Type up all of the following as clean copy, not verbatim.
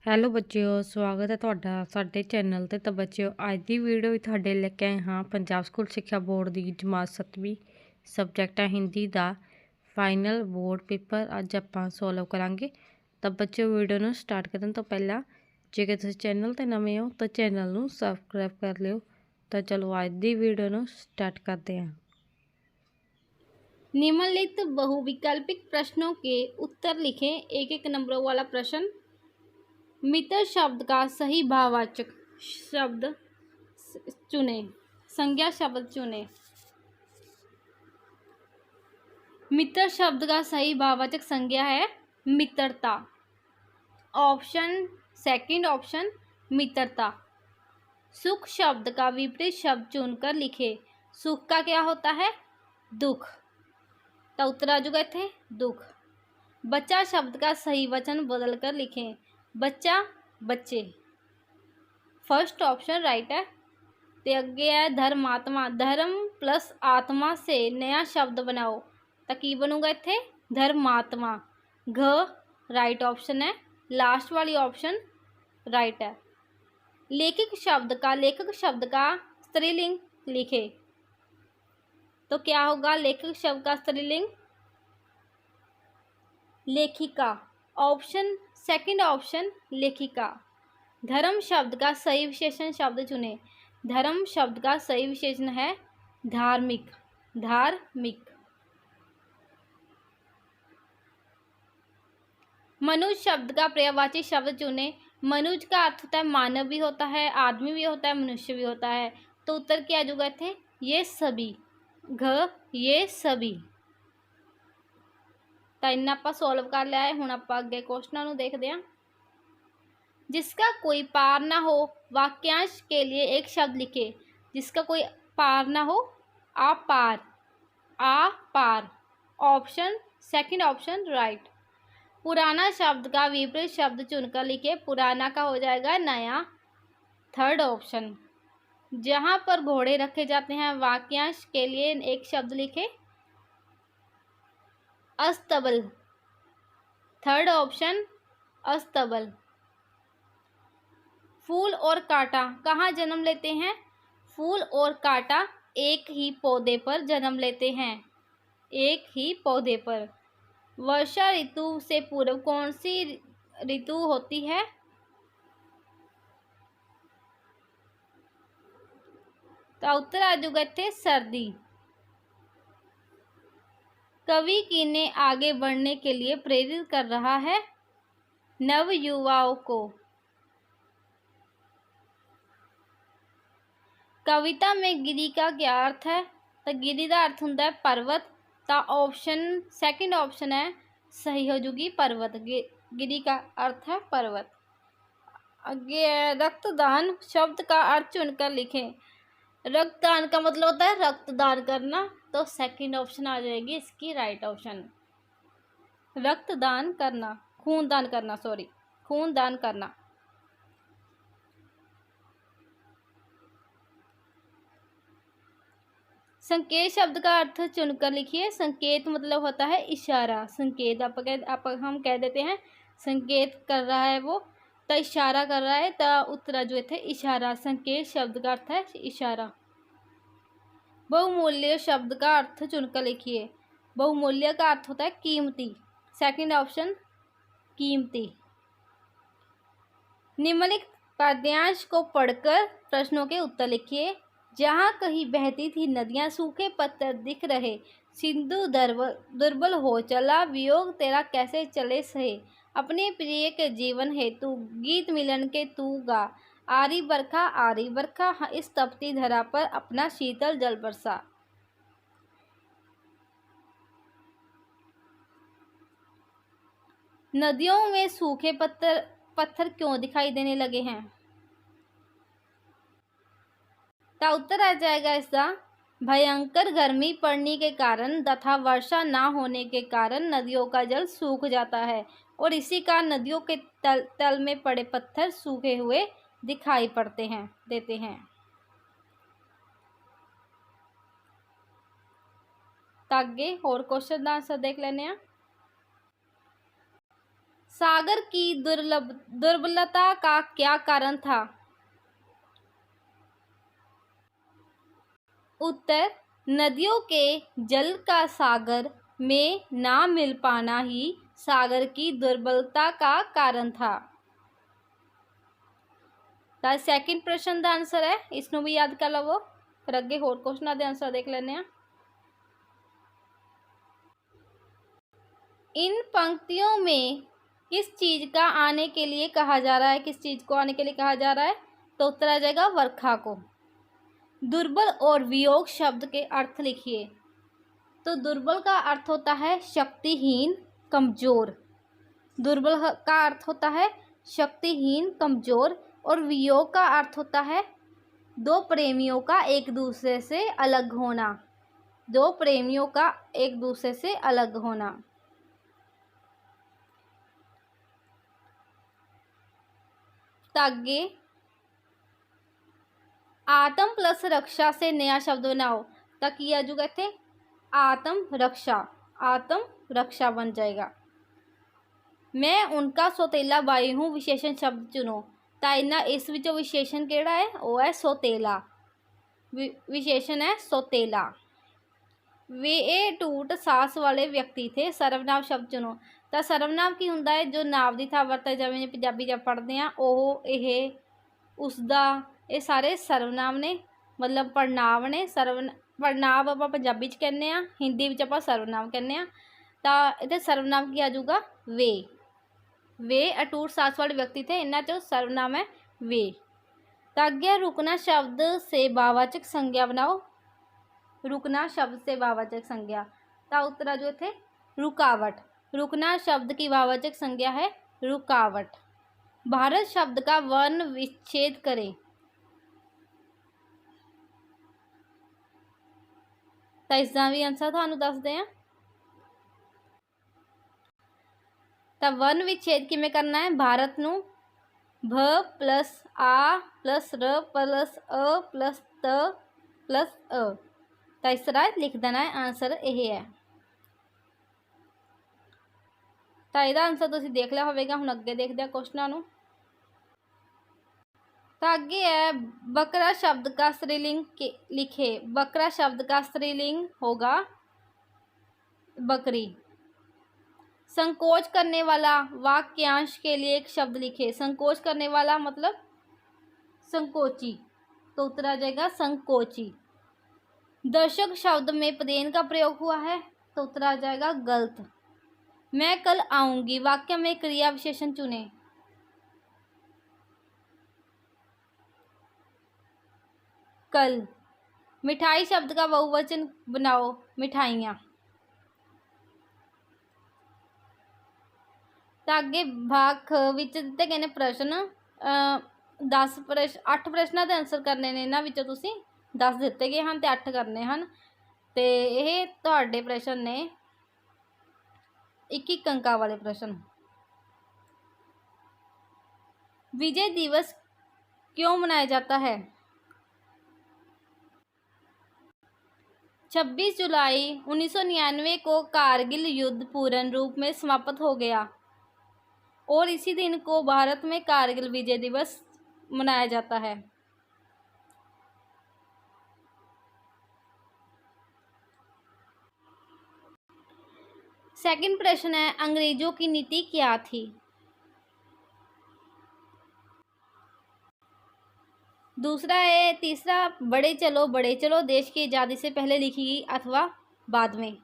Hello ਬੱਚਿਓ, ਸਵਾਗਤ ਹੈ ਤੁਹਾਡਾ ਸਾਡੇ ਚੈਨਲ ਤੇ। ਤਾਂ ਬੱਚਿਓ, ਅੱਜ ਦੀ ਵੀਡੀਓ ਵਿੱਚ ਤੁਹਾਡੇ ਲੈ ਕੇ ਆਏ ਹਾਂ ਪੰਜਾਬ ਸਕੂਲ ਸਿੱਖਿਆ ਬੋਰਡ ਦੀ ਜਮਾਤ 7ਵੀਂ ਸਬਜੈਕਟ ਹੈ ਹਿੰਦੀ ਦਾ ਫਾਈਨਲ ਬੋਰਡ ਪੇਪਰ ਅੱਜ ਆਪਾਂ ਸੋਲਵ ਕਰਾਂਗੇ। ਤਾਂ ਬੱਚਿਓ, ਵੀਡੀਓ ਨੂੰ ਸਟਾਰਟ ਕਰਨ ਤੋਂ ਪਹਿਲਾਂ ਜੇਕਰ ਤੁਸੀਂ ਚੈਨਲ ਤੇ ਨਵੇਂ ਹੋ ਤਾਂ ਚੈਨਲ ਨੂੰ ਸਬਸਕ੍ਰਾइब कर लियो। तो चलो आज ਦੀ ਵੀਡੀਓ ਨੂੰ स्टार्ट करते हैं। निम्नलिखित बहुविकल्पिक प्रश्नों के उत्तर लिखें। एक एक नंबरों वाला प्रश्न। मित्र शब्द का सही भाववाचक शब्द चुने। संज्ञा शब्द चुने। मित्र शब्द का सही भाववाचक संज्ञा है मित्रता। ऑप्शन सेकंड ऑप्शन मित्रता। सुख शब्द का विपरीत शब्द चुनकर लिखे। सुख का क्या होता है? दुख। तो उत्तर आ जाएगा थे दुख। बच्चा शब्द का सही वचन बदल कर लिखें। बच्चा बच्चे। फर्स्ट ऑप्शन राइट है। ते अगे है धर्मात्मा। धर्म प्लस आत्मा से नया शब्द बनाओ। तो की बनूगा इत्थे? धर्मात्मा। घ राइट ऑप्शन है। लास्ट वाली ऑप्शन राइट है। लेखक शब्द का स्त्रीलिंग लिखे। तो क्या होगा लेखक शब्द का स्त्रीलिंग? लेखिका। ऑप्शन सेकंड ऑप्शन लेखिका। धर्म शब्द का सही विशेषण शब्द चुने। धर्म शब्द का सही विशेषण है धार्मिक। धार्मिक। मनुष्य शब्द का पर्यायवाची शब्द चुने। मनुष्य का अर्थ होता है मानव भी होता है, आदमी भी होता है, मनुष्य भी होता है। तो उत्तर क्या जो गए थे? ये सभी। घ ये सभी। तो इन्ना आप सॉल्व कर लिया है। हुण आप अगे क्वेश्चनों नूं देखते हैं। जिसका कोई पार ना हो वाक्यांश के लिए एक शब्द लिखे। जिसका कोई पार ना हो अपार। अपार। Option second option right. पुराना शब्द का विपरीत शब्द चुनकर लिखे। पुराना का हो जाएगा नया। Third option. जहाँ पर घोड़े रखे जाते हैं वाक्यांश के लिए एक शब्द लिखे। अस्तबल। थर्ड ऑप्शन अस्तबल। फूल और कांटा कहाँ जन्म लेते हैं? फूल और कांटा एक ही पौधे पर जन्म लेते हैं। एक ही पौधे पर। वर्षा ऋतु से पूर्व कौन सी ऋतु होती है? तो उत्तर आ जाएगा थे सर्दी। कवि किन्हें आगे बढ़ने के लिए प्रेरित कर रहा है? नव युवाओं को। कविता में गिरी का क्या अर्थ है? तो गिरी का अर्थ होता है पर्वत। तो ऑप्शन सेकंड ऑप्शन है सही हो जाएगी पर्वत। गिरी का अर्थ है पर्वत। आगे रक्तदान शब्द का अर्थ चुनकर लिखें। रक्तदान का मतलब होता है रक्तदान करना। तो सेकंड ऑप्शन आ जाएगी इसकी राइट ऑप्शन। रक्तदान करना, खून दान करना, सॉरी खून दान करना। संकेत शब्द का अर्थ चुनकर लिखिए। संकेत मतलब होता है इशारा। संकेत आप हम कह देते हैं संकेत कर रहा है वो, तो इशारा कर रहा है। तो उत्तर जो थे इशारा। संकेत शब्द का अर्थ है इशारा। बहुमूल्य शब्द का अर्थ चुनकर लिखिए। बहुमूल्य का अर्थ होता है कीमती। सेकंड ऑप्शन कीमती। निम्नलिखित पद्यांश को पढ़कर प्रश्नों के उत्तर लिखिए। जहाँ कहीं बहती थी नदियाँ सूखे पत्थर दिख रहे। सिंधु दुर्बल हो चला वियोग तेरा कैसे चले सहे। अपने प्रिय के जीवन हेतु गीत मिलन के तू गा। आरी बरखा इस तपती धरा पर अपना शीतल जल बरसा। नदियों में सूखे पत्थर क्यों दिखाई देने लगे हैं? तो उत्तर आ जाएगा इसका भयंकर गर्मी पड़ने के कारण तथा वर्षा ना होने के कारण नदियों का जल सूख जाता है और इसी कारण नदियों के तल में पड़े पत्थर सूखे हुए दिखाई देते हैं। तो आगे और क्वेश्चन आंसर देख लेने हैं। सागर की दुर्बलता का क्या कारण था? उत्तर, नदियों के जल का सागर में ना मिल पाना ही सागर की दुर्बलता का कारण था। ਤਾਂ ਸੈਕਿੰਡ प्रश्न ਦਾ आंसर है, इसनों भी याद कर लवो। फिर अगे होर क्वेश्चन के आंसर देख लेने हैं। इन पंक्तियों में किस चीज का आने के लिए कहा जा रहा है? किस चीज को आने के लिए कहा जा रहा है? तो उत्तर आ जाएगा वर्षा को। दुर्बल और वियोग शब्द के अर्थ लिखिए। तो दुर्बल का अर्थ होता है शक्तिहीन, कमजोर। दुर्बल का अर्थ होता है शक्तिहीन, कमजोर। और वियोग का अर्थ होता है दो प्रेमियों का एक दूसरे से अलग होना। दो प्रेमियों का एक दूसरे से अलग होना। तागे आत्म प्लस रक्षा से नया शब्द बनाओ। तक की आ जाएगा इत्थे आत्म रक्षा। आत्म रक्षा बन जाएगा। मैं उनका सौतेला भाई हूँ, विशेषण शब्द चुनो। तो इन्ना इस विचों विशेषण केड़ा है? वो है सौतेला। विशेषण है सौतेला। वे ए टूट सास वाले व्यक्ति थे। सर्वनाम शब्द चुनो। तो सर्वनाम की हुंदा है? जो नाम की थां वरते जावे पंजाबी जब पढ़ते हैं ओह, यह, उसका, ये सारे सर्वनाम ने, मतलब पड़नाव ने। पड़नाव आप पंजाबी च कहने, हिंदी में आप सर्वनाम कहने। तो इतने सर्वनाम की आ जाऊगा वे। वे अटूट सास वाले व्यक्ति थे, इन्हां चों सर्वनाम है वे। तो अगे रुकना शब्द से भाववाचक संज्ञा बनाओ। रुकना शब्द से भाववाचक संज्ञा। तो उत्तर आ जो इत्थे रुकावट। रुकना शब्द की भाववाचक संज्ञा है रुकावट। भारत शब्द का वर्ण विच्छेद करें। तो इसका भी आंसर थानू दसदे हैं। तो वर्ण विच्छेद किमें करना है? भारत नू भ प्लस आ प्लस र प्लस अ प्लस त प्लस अ। तो इस तरह लिख देना है। आंसर यह है। तो यदा आंसर तुसीं देख लिया होगा। हुण अगे देखते हैं क्वेश्चनों नू। तो आगे है बकरा शब्द का स्त्रीलिंग लिखे। बकरा शब्द का स्त्रीलिंग होगा बकरी। संकोच करने वाला वाक्यांश के लिए एक शब्द लिखे। संकोच करने वाला मतलब संकोची। तो उत्तर आ जाएगा संकोची। दर्शक शब्द में पदेन का प्रयोग हुआ है। तो उत्तर आ जाएगा गलत। मैं कल आऊंगी वाक्य में क्रिया विशेषण चुने। कल। मिठाई शब्द का बहुवचन बनाओ। मिठाइयाँ। तो आगे भाग विच दिते गए ने प्रश्न 10 प्रश्न 8 प्रश्नों के आंसर करने ने। इन्हां विचों तुसीं 10 दिते गए हैं तो 8 करने हैं। तो ये तुहाडे प्रश्न ने 21 अंकां वाले प्रश्न। विजय दिवस क्यों मनाया जाता है? 26 जुलाई 1999 को कारगिल युद्ध पूर्ण रूप में समाप्त हो गया और इसी दिन को भारत में कारगिल विजय दिवस मनाया जाता है। सेकंड प्रश्न है अंग्रेजों की नीति क्या थी? दूसरा है तीसरा बड़े चलो देश की आज़ादी से पहले लिखी गई अथवा बाद में।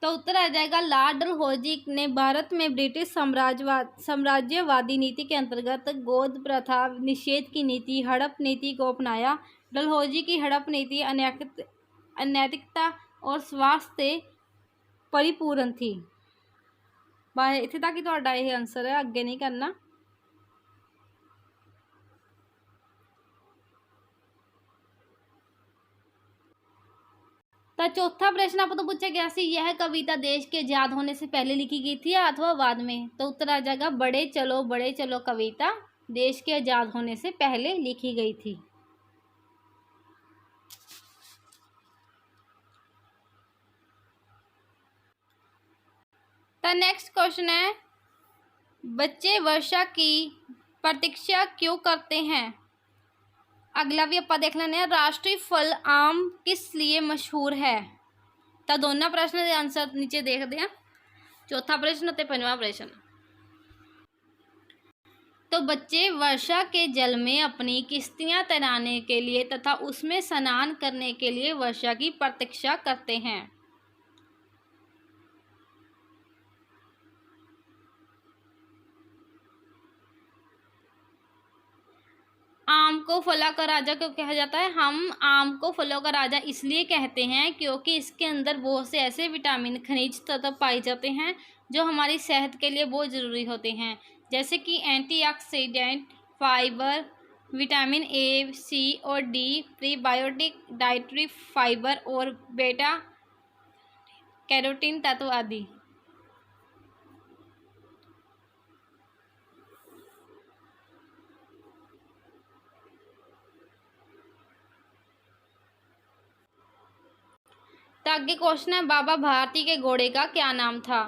तो उत्तर आ जाएगा लॉर्ड डलहौजी ने भारत में ब्रिटिश साम्राज्यवादी नीति के अंतर्गत गोद प्रथा निषेध की नीति हड़प नीति को अपनाया। डलहौजी की हड़प नीति अनैतिकता और स्वार्थ से परिपूर्ण थी। इत्थे तक ही तुहाडा यह आंसर है, अगे नहीं करना। तो चौथा प्रश्न आप तो पूछा गया सी यह कविता देश के आजाद होने से पहले लिखी गई थी अथवा बाद में? तो उत्तर आ जाएगा बड़े चलो कविता देश के आजाद होने से पहले लिखी गई थी। तो नेक्स्ट क्वेश्चन है, बच्चे वर्षा की प्रतीक्षा क्यों करते हैं? अगला भी आप देख लेने। राष्ट्रीय फल आम किस लिए मशहूर है? तो दोनों प्रश्न के आंसर नीचे देखते हैं, चौथा प्रश्न ते पंजवां प्रश्न। तो बच्चे वर्षा के जल में अपनी किश्तियां तैराने के लिए तथा उसमें स्नान करने के लिए वर्षा की प्रतीक्षा करते हैं। आम को फलों का राजा क्यों कहा जाता है? हम आम को फलों का राजा इसलिए कहते हैं क्योंकि इसके अंदर बहुत से ऐसे विटामिन, खनिज तत्व पाए जाते हैं जो हमारी सेहत के लिए बहुत ज़रूरी होते हैं, जैसे कि एंटीऑक्सीडेंट, फाइबर, विटामिन ए, सी और डी, प्रीबायोटिक, डाइटरी फाइबर और बेटा कैरोटीन तत्व आदि। तो आगे क्वेश्चन है, बाबा भारती के घोड़े का क्या नाम था?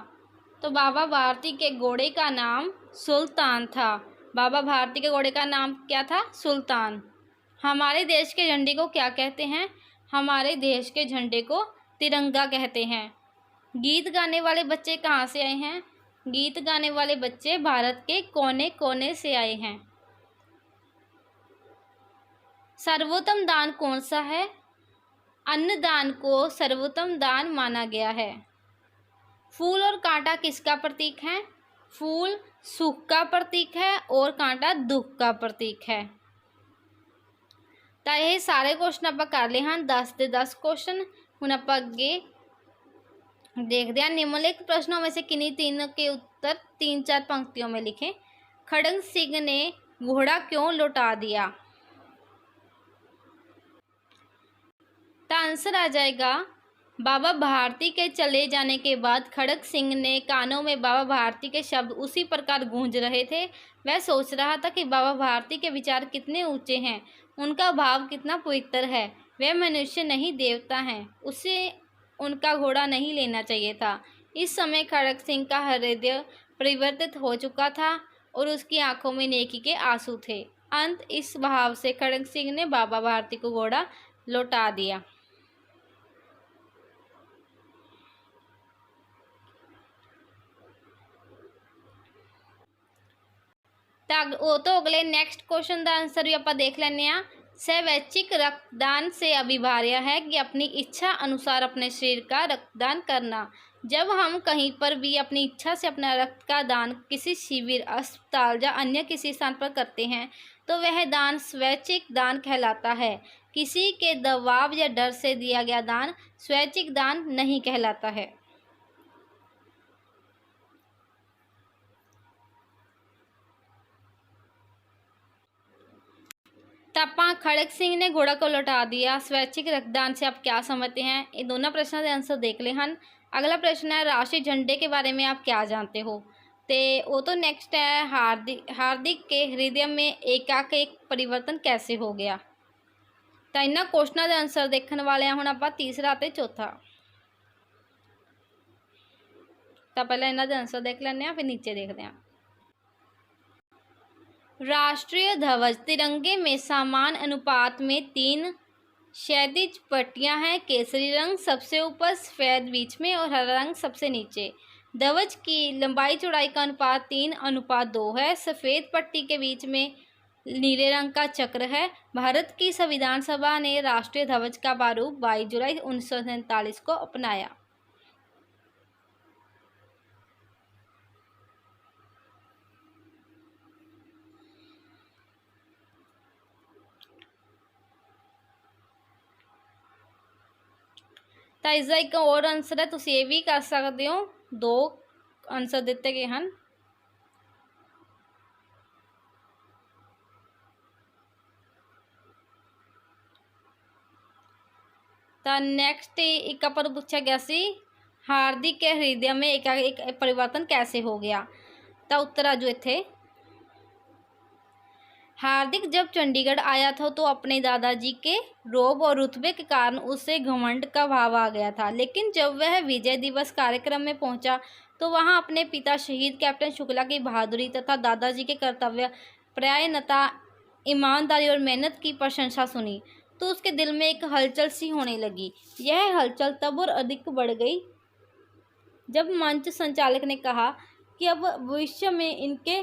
तो बाबा भारती के घोड़े का नाम सुल्तान था। बाबा भारती के घोड़े का नाम क्या था? सुल्तान। हमारे देश के झंडे को क्या कहते हैं? हमारे देश के झंडे को तिरंगा कहते हैं। गीत गाने वाले बच्चे कहाँ से आए हैं? गीत गाने वाले बच्चे भारत के कोने कोने से आए हैं। सर्वोत्तम दान कौन सा है? अन्नदान को सर्वोत्तम दान माना गया है। फूल और कांटा किसका प्रतीक है? फूल सुख का प्रतीक है और कांटा दुख का प्रतीक है। तो ये सारे क्वेश्चन आप कर ले हैं, 10 से 10 क्वेश्चन। हुण आप अगे देखते हैं, निम्नलिखित प्रश्नों में से किन्हीं तीनों के उत्तर 3-4 पंक्तियों में लिखें। खड़ग सिंह ने घोड़ा क्यों लौटा दिया? तो आंसर आ जाएगा, बाबा भारती के चले जाने के बाद खड़ग सिंह ने कानों में बाबा भारती के शब्द उसी प्रकार गूंज रहे थे। वह सोच रहा था कि बाबा भारती के विचार कितने ऊंचे हैं, उनका भाव कितना पवित्र है। वह मनुष्य नहीं देवता हैं, उसे उनका घोड़ा नहीं लेना चाहिए था। इस समय खड़ग सिंह का हृदय परिवर्तित हो चुका था और उसकी आंखों में नेकी के आंसू थे। अंत इस भाव से खड़ग सिंह ने बाबा भारती को घोड़ा लौटा दिया। तो अगले नेक्स्ट क्वेश्चन का आंसर भी आप देख लेने। स्वैच्छिक रक्तदान से अभिप्राय है कि अपनी इच्छा अनुसार अपने शरीर का रक्तदान करना। जब हम कहीं पर भी अपनी इच्छा से अपना रक्त का दान किसी शिविर, अस्पताल या अन्य किसी स्थान पर करते हैं तो वह दान स्वैच्छिक दान कहलाता है। किसी के दबाव या डर से दिया गया दान स्वैच्छिक दान नहीं कहलाता है। तपा खड़ग सिंह ने घोड़ा को लौटा दिया, स्वैच्छिक रक्तदान से आप क्या समझते हैं? ये दोनों प्रश्नों के आंसर देख ले हन। अगला प्रश्न है, राष्ट्रीय झंडे के बारे में आप क्या जानते हो? वो तो नेक्स्ट है, हार्दिक के हृदय में एकाएक परिवर्तन कैसे हो गया? तो इन्होंने क्वेश्चनों के आंसर देखने वाले हैं। हुण आप तीसरा ते चौथा। तो पहले इन्हों के आंसर देख लें, फिर नीचे देखते हैं। राष्ट्रीय ध्वज तिरंगे में समान अनुपात में 3 क्षैतिज पट्टियां हैं। केसरी रंग सबसे ऊपर, सफ़ेद बीच में और हरा रंग सबसे नीचे। ध्वज की लंबाई चौड़ाई का अनुपात 3:2 है। सफ़ेद पट्टी के बीच में नीले रंग का चक्र है। भारत की संविधान सभा ने राष्ट्रीय ध्वज का प्रारूप 22 जुलाई 1947 को अपनाया। तो इसका एक और आंसर है, तुम ये भी कर सकते हो। 2 आंसर दिते गए हैं। तो नेक्स्ट एक पर पूछा गया सी, हार्दिक के हृदय में एक परिवर्तन कैसे हो गया? तो उत्तर आ जो इत्थे, हार्दिक जब चंडीगढ़ आया था तो अपने दादाजी के रोब और रुतबे के कारण उसे घमंड का भाव आ गया था, लेकिन जब वह विजय दिवस कार्यक्रम में पहुंचा तो वहाँ अपने पिता शहीद कैप्टन शुक्ला की बहादुरी तथा दादाजी के कर्तव्य परायणता, ईमानदारी और मेहनत की प्रशंसा सुनी तो उसके दिल में एक हलचल सी होने लगी। यह हलचल तब और अधिक बढ़ गई जब मंच संचालक ने कहा कि अब भविष्य में इनके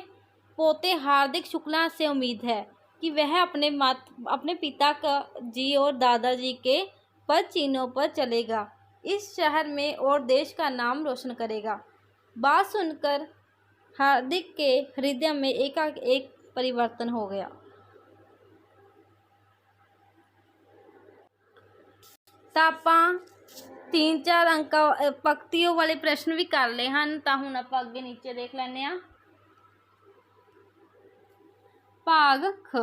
पोते हार्दिक शुक्ला से उम्मीद है कि वह अपने पिता का जी और दादाजी के पद चिन्हों पर चलेगा, इस शहर में और देश का नाम रोशन करेगा। बात सुनकर हार्दिक के हृदय में एक परिवर्तन हो गया। ਤਾਂ ਆਪਾਂ 3-4 अंक पंक्तियों वाले प्रश्न भी कर लए ਹਨ। ਤਾਂ ਹੁਣ ਆਪਾਂ ਅੱਗੇ ਨੀਚੇ ਦੇਖ ਲੈਂਦੇ ਹਾਂ। ਭਾਗ ਖ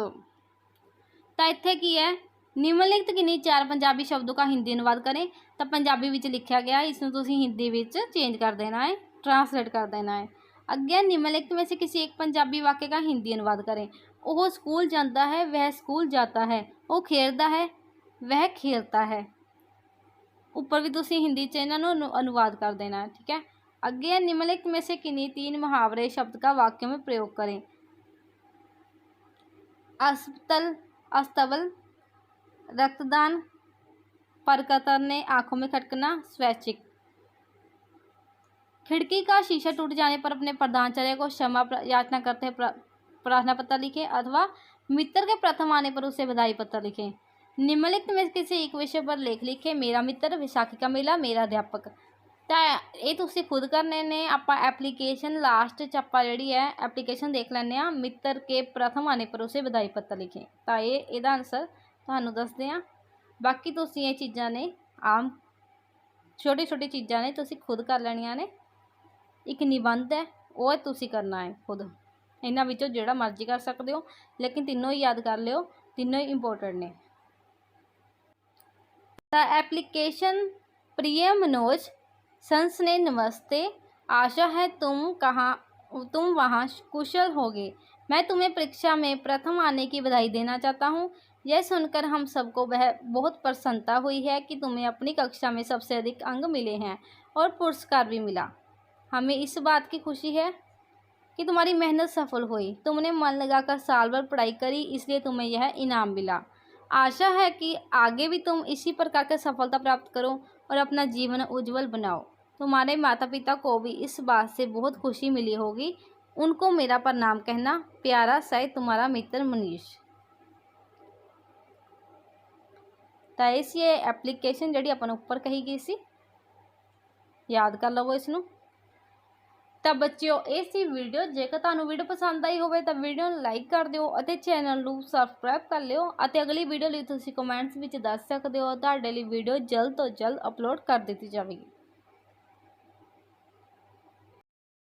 ਤਾਂ ਇੱਥੇ ਕੀ ਹੈ, ਨਿਮਨਲਿਖਤ ਕਿन्हीं 4 ਪੰਜਾਬੀ ਸ਼ਬदों का हिंदी अनुवाद करें। ਤਾਂ ਪੰਜਾਬੀ ਵਿੱਚ ਲਿਖਿਆ ਗਿਆ, ਇਸ ਨੂੰ ਤੁਸੀਂ ਹਿੰਦੀ ਵਿੱਚ चेंज कर देना है, ट्रांसलेट कर देना है। अज्ञा निम्नलिखित में से किसी एक पंजाबी वाक्य का हिंदी अनुवाद करें। वह स्कूल जाता है, वह स्कूल जाता है। वो खेलता है, वह खेलता है। ऊपर भी तुसी हिंदी च इन्हों अनुवाद कर देना है, ठीक है। अगे निम्नलिखित में से किन्हीं 3 मुहावरे शब्द का वाक्य में प्रयोग करें। अस्तबल, रक्तदान, पर कतरने, आंखों में खटकना, स्वैच्छिक। खिड़की का शीशा टूट जाने पर अपने प्रधानाचार्य को क्षमा याचना करते प्रार्थना पत्र लिखें अथवा मित्र के प्रथम आने पर उसे बधाई पत्र लिखें। निम्नलिखित में किसी एक विषय पर लेख लिखें। मेरा मित्र, विसाखी का मेला, मेरा अध्यापक। तो ये तुसी खुद करने ने। आप एप्लीकेशन लास्ट च आप जी है एप्लीकेशन देख लें, मित्र के प्रथम आने पर उसे बधाई पत्र लिखें। तो ये आंसर तुहानू दसदे हैं। बाकी तुसी ये चीज़ां ने आम छोटी छोटी चीज़ां ने तुसी खुद कर लैनियां ने। एक निबंध है वो तुसी करना है खुद, इन्हां विचों जिहड़ा मर्जी कर सकते हो, लेकिन तीनों ही याद कर लियो, तीनों ही इंपोर्टेंट ने। द एप्लीकेशन प्रिय मनोज, संस ने नमस्ते, आशा है तुम वहाँ कुशल होगे। मैं तुम्हें परीक्षा में प्रथम आने की बधाई देना चाहता हूँ। यह सुनकर हम सबको वह बहुत प्रसन्नता हुई है कि तुम्हें अपनी कक्षा में सबसे अधिक अंक मिले हैं और पुरस्कार भी मिला। हमें इस बात की खुशी है कि तुम्हारी मेहनत सफल हुई। तुमने मन लगाकर साल भर पढ़ाई करी, इसलिए तुम्हें यह इनाम मिला। आशा है कि आगे भी तुम इसी प्रकार की सफलता प्राप्त करो और अपना जीवन उज्जवल बनाओ। तुम्हारे माता पिता को भी इस बात से बहुत खुशी मिली होगी। उनको मेरा प्रणाम कहना। प्यारा साई, तुम्हारा मित्र मनीष। तो इस ये एप्लीकेशन जी अपन ऊपर कही गई सी, याद कर लवो इसनों। तो बच्चों ये सी वीडियो, जेकर तुहानू वीडियो पसंद आई होवे तो वीडियो लाइक कर दिओ और चैनल नू सबसक्राइब कर लिओ। और अगली वीडियो लिए तुसीं कमेंट्स विच दस सकदे हो। तुहाडे लई वीडियो जल्द तो जल्द अपलोड कर दी जाएगी।